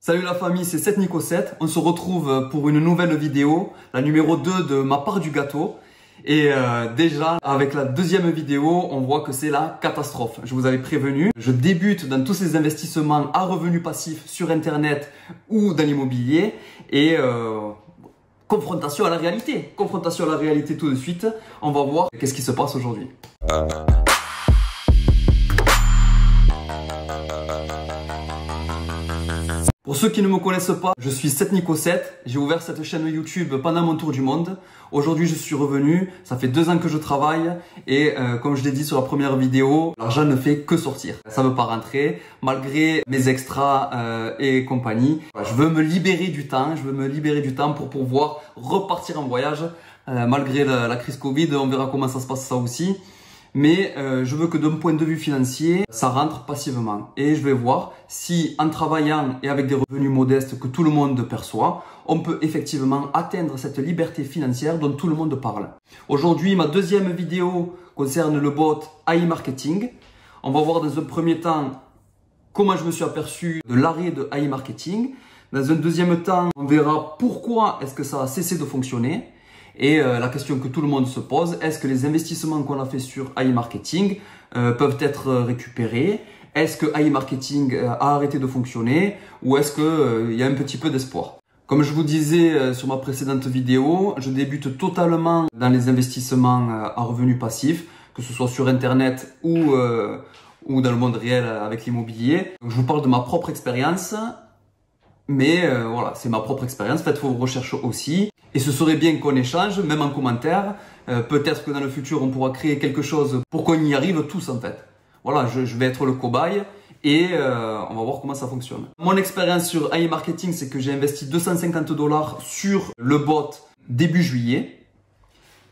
Salut la famille, c'est Nico7. On se retrouve pour une nouvelle vidéo, la numéro 2 de ma part du gâteau. Et déjà, avec la deuxième vidéo, on voit que c'est la catastrophe. Je vous avais prévenu, je débute dans tous ces investissements à revenus passifs sur Internet ou dans l'immobilier. Et confrontation à la réalité. Confrontation à la réalité tout de suite. On va voir qu'est-ce qui se passe aujourd'hui. Pour ceux qui ne me connaissent pas, je suis Nico7. J'ai ouvert cette chaîne YouTube pendant mon tour du monde. Aujourd'hui, je suis revenu. Ça fait 2 ans que je travaille et comme je l'ai dit sur la première vidéo, l'argent ne fait que sortir. Ça ne veut pas rentrer malgré mes extras et compagnie. Je veux me libérer du temps. Je veux me libérer du temps pour pouvoir repartir en voyage malgré la crise Covid. On verra comment ça se passe ça aussi. Mais je veux que d'un point de vue financier, ça rentre passivement. Et je vais voir si en travaillant et avec des revenus modestes que tout le monde perçoit, on peut effectivement atteindre cette liberté financière dont tout le monde parle. Aujourd'hui, ma deuxième vidéo concerne le bot AI Marketing. On va voir dans un premier temps comment je me suis aperçu de l'arrêt de AI Marketing. Dans un deuxième temps, on verra pourquoi est-ce que ça a cessé de fonctionner. Et la question que tout le monde se pose, est-ce que les investissements qu'on a fait sur AI Marketing peuvent être récupérés? Est-ce que AI Marketing a arrêté de fonctionner? Ou est-ce qu'il y a un petit peu d'espoir? Comme je vous disais sur ma précédente vidéo, je débute totalement dans les investissements à revenus passifs, que ce soit sur Internet ou dans le monde réel avec l'immobilier. Je vous parle de ma propre expérience. Mais voilà, c'est ma propre expérience, faites vos recherches aussi. Et ce serait bien qu'on échange, même en commentaire. Peut-être que dans le futur, on pourra créer quelque chose pour qu'on y arrive tous en fait. Voilà, je vais être le cobaye et on va voir comment ça fonctionne. Mon expérience sur AI Marketing, c'est que j'ai investi 250 $ sur le bot début juillet.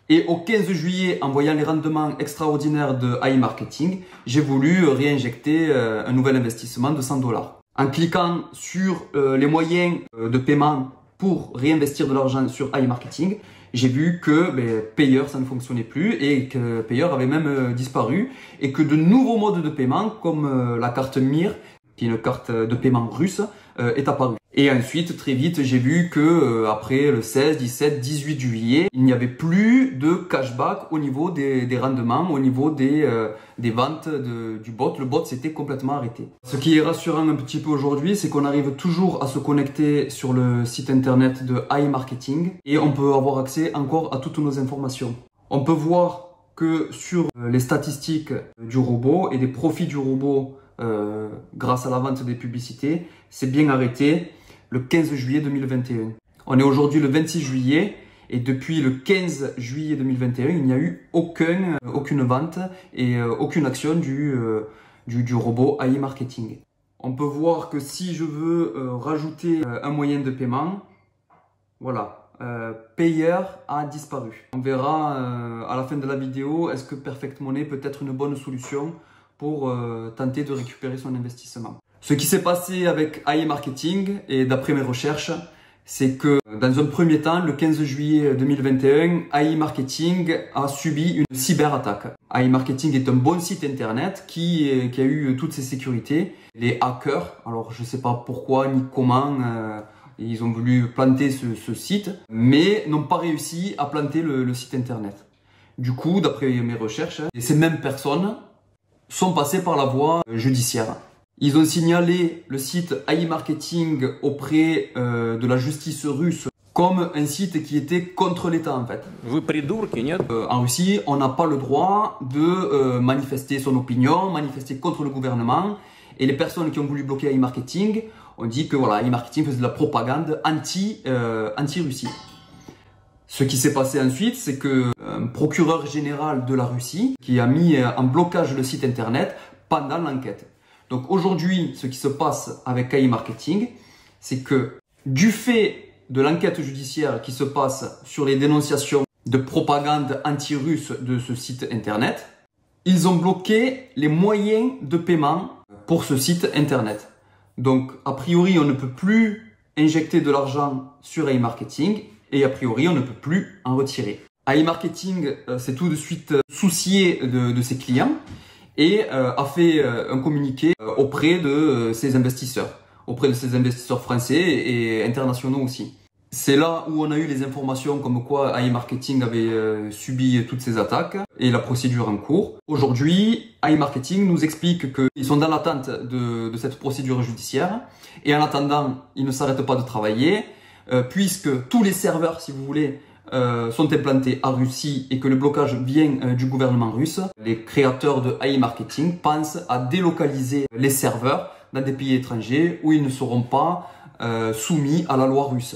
Et au 15 juillet, en voyant les rendements extraordinaires de AI Marketing, j'ai voulu réinjecter un nouvel investissement de 100 $. En cliquant sur les moyens de paiement pour réinvestir de l'argent sur AI Marketing, j'ai vu que Payer, ça ne fonctionnait plus et que Payer avait même disparu et que de nouveaux modes de paiement comme la carte MIR, qui est une carte de paiement russe, est apparu. Et ensuite, très vite, j'ai vu que après le 16, 17, 18 juillet, il n'y avait plus de cashback au niveau des rendements, au niveau des ventes du bot. Le bot s'était complètement arrêté. Ce qui est rassurant un petit peu aujourd'hui, c'est qu'on arrive toujours à se connecter sur le site internet de AI Marketing et on peut avoir accès encore à toutes nos informations. On peut voir que sur les statistiques du robot et des profits du robot grâce à la vente des publicités, c'est bien arrêté le 15 juillet 2021. On est aujourd'hui le 26 juillet et depuis le 15 juillet 2021, il n'y a eu aucune vente et aucune action du robot AI Marketing. On peut voir que si je veux rajouter un moyen de paiement, voilà, Payer a disparu. On verra à la fin de la vidéo, est-ce que Perfect Money peut être une bonne solution pour tenter de récupérer son investissement. Ce qui s'est passé avec AI Marketing, et d'après mes recherches, c'est que dans un premier temps, le 15 juillet 2021, AI Marketing a subi une cyberattaque. AI Marketing est un bon site internet qui a eu toutes ses sécurités. Les hackers, alors je ne sais pas pourquoi ni comment, ils ont voulu planter ce site, mais n'ont pas réussi à planter le site internet. Du coup, d'après mes recherches, ces mêmes personnes sont passés par la voie judiciaire. Ils ont signalé le site AI Marketing auprès de la justice russe comme un site qui était contre l'État en fait. En Russie, on n'a pas le droit de manifester son opinion, manifester contre le gouvernement. Et les personnes qui ont voulu bloquer AI Marketing ont dit que voilà, AI Marketing faisait de la propagande anti-Russie. Ce qui s'est passé ensuite, c'est que un procureur général de la Russie qui a mis en blocage le site internet pendant l'enquête. Donc aujourd'hui, ce qui se passe avec AI Marketing, c'est que du fait de l'enquête judiciaire qui se passe sur les dénonciations de propagande anti-russe de ce site internet, ils ont bloqué les moyens de paiement pour ce site internet. Donc a priori, on ne peut plus injecter de l'argent sur AI Marketing et a priori, on ne peut plus en retirer. AI Marketing s'est tout de suite soucié de ses clients et a fait un communiqué auprès de ses investisseurs, auprès de ces investisseurs français et internationaux aussi. C'est là où on a eu les informations comme quoi AI Marketing avait subi toutes ces attaques et la procédure en cours. Aujourd'hui, AI Marketing nous explique qu'ils sont dans l'attente de cette procédure judiciaire et en attendant, ils ne s'arrêtent pas de travailler puisque tous les serveurs, si vous voulez, sont implantés en Russie et que le blocage vient du gouvernement russe. Les créateurs de AI Marketing pensent à délocaliser les serveurs dans des pays étrangers où ils ne seront pas soumis à la loi russe.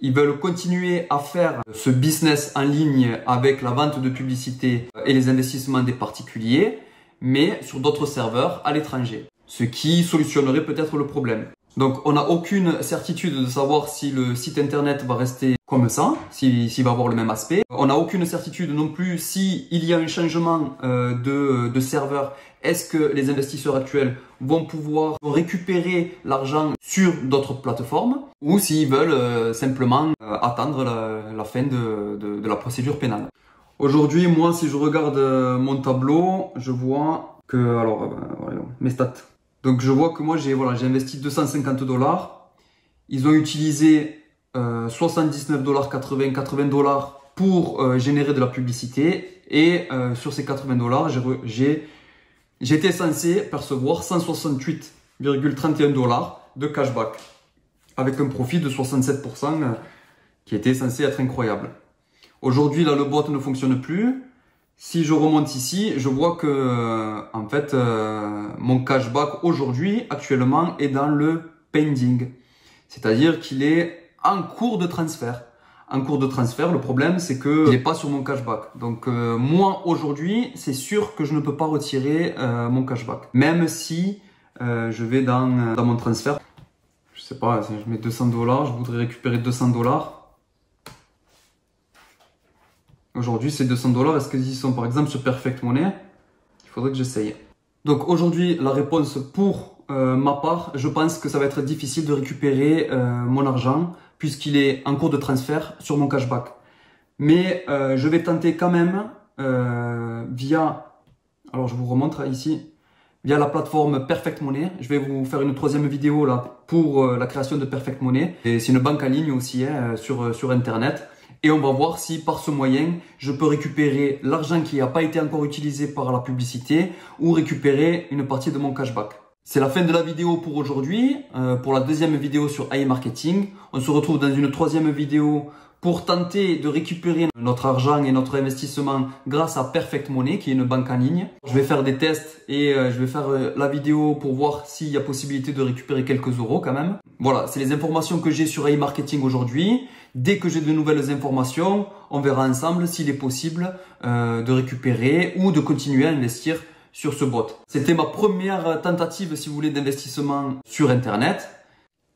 Ils veulent continuer à faire ce business en ligne avec la vente de publicité et les investissements des particuliers, mais sur d'autres serveurs à l'étranger. Ce qui solutionnerait peut-être le problème. Donc on n'a aucune certitude de savoir si le site internet va rester comme ça, s'il va avoir le même aspect. On n'a aucune certitude non plus s'il y a un changement de serveur. Est-ce que les investisseurs actuels vont pouvoir récupérer l'argent sur d'autres plateformes ou s'ils veulent simplement attendre la fin de la procédure pénale. Aujourd'hui, moi, si je regarde mon tableau, je vois que, alors, voilà, mes stats. Donc je vois que moi j'ai investi 250 $. Ils ont utilisé 79 $, 80 $ pour générer de la publicité et sur ces 80 $, j'étais censé percevoir 168,31 $ de cashback avec un profit de 67% qui était censé être incroyable. Aujourd'hui là le bot ne fonctionne plus. Si je remonte ici, je vois que en fait mon cashback aujourd'hui actuellement est dans le pending, c'est-à-dire qu'il est en cours de transfert. En cours de transfert, le problème c'est que il n'est pas sur mon cashback. Donc moi aujourd'hui, c'est sûr que je ne peux pas retirer mon cashback, même si je vais dans mon transfert. Je sais pas, si je mets 200 $, je voudrais récupérer 200 $. Aujourd'hui, ces 200 $, est-ce qu'ils sont par exemple sur Perfect Money? Il faudrait que j'essaye. Donc aujourd'hui, la réponse pour ma part, je pense que ça va être difficile de récupérer mon argent puisqu'il est en cours de transfert sur mon cashback. Mais je vais tenter quand même via, alors je vous remontre ici, via la plateforme Perfect Money. Je vais vous faire une troisième vidéo là pour la création de Perfect Money. Et c'est une banque en ligne aussi sur Internet. Et on va voir si par ce moyen, je peux récupérer l'argent qui n'a pas été encore utilisé par la publicité ou récupérer une partie de mon cashback. C'est la fin de la vidéo pour aujourd'hui, pour la deuxième vidéo sur AI Marketing. On se retrouve dans une troisième vidéo pour tenter de récupérer notre argent et notre investissement grâce à Perfect Money, qui est une banque en ligne. Je vais faire des tests et je vais faire la vidéo pour voir s'il y a possibilité de récupérer quelques euros quand même. Voilà, c'est les informations que j'ai sur AI Marketing aujourd'hui. Dès que j'ai de nouvelles informations, on verra ensemble s'il est possible de récupérer ou de continuer à investir sur ce bot. C'était ma première tentative, si vous voulez, d'investissement sur Internet.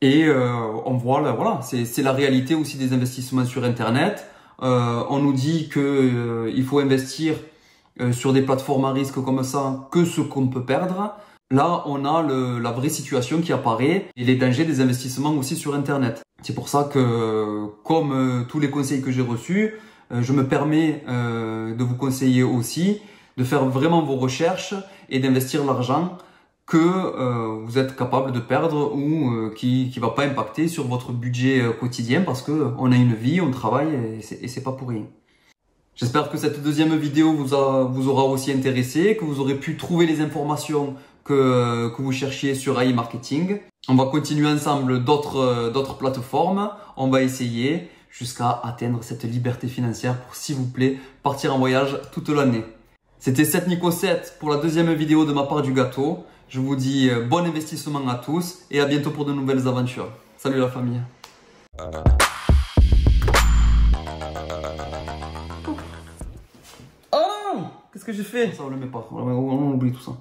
Et on voit, là, voilà, c'est la réalité aussi des investissements sur Internet. On nous dit que il faut investir sur des plateformes à risque comme ça que ce qu'on peut perdre. Là, on a la vraie situation qui apparaît et les dangers des investissements aussi sur Internet. C'est pour ça que, comme tous les conseils que j'ai reçus, je me permets de vous conseiller aussi de faire vraiment vos recherches et d'investir l'argent que vous êtes capable de perdre ou qui va pas impacter sur votre budget quotidien parce que on a une vie, on travaille et c'est pas pour rien. J'espère que cette deuxième vidéo vous aura aussi intéressé, que vous aurez pu trouver les informations que vous cherchiez sur AI Marketing. On va continuer ensemble d'autres plateformes. On va essayer jusqu'à atteindre cette liberté financière pour, s'il vous plaît, partir en voyage toute l'année. C'était SetNico7 pour la deuxième vidéo de ma part du gâteau. Je vous dis bon investissement à tous et à bientôt pour de nouvelles aventures. Salut la famille. Oh non! Qu'est-ce que j'ai fait? Ça on le met pas, on oublie tout ça.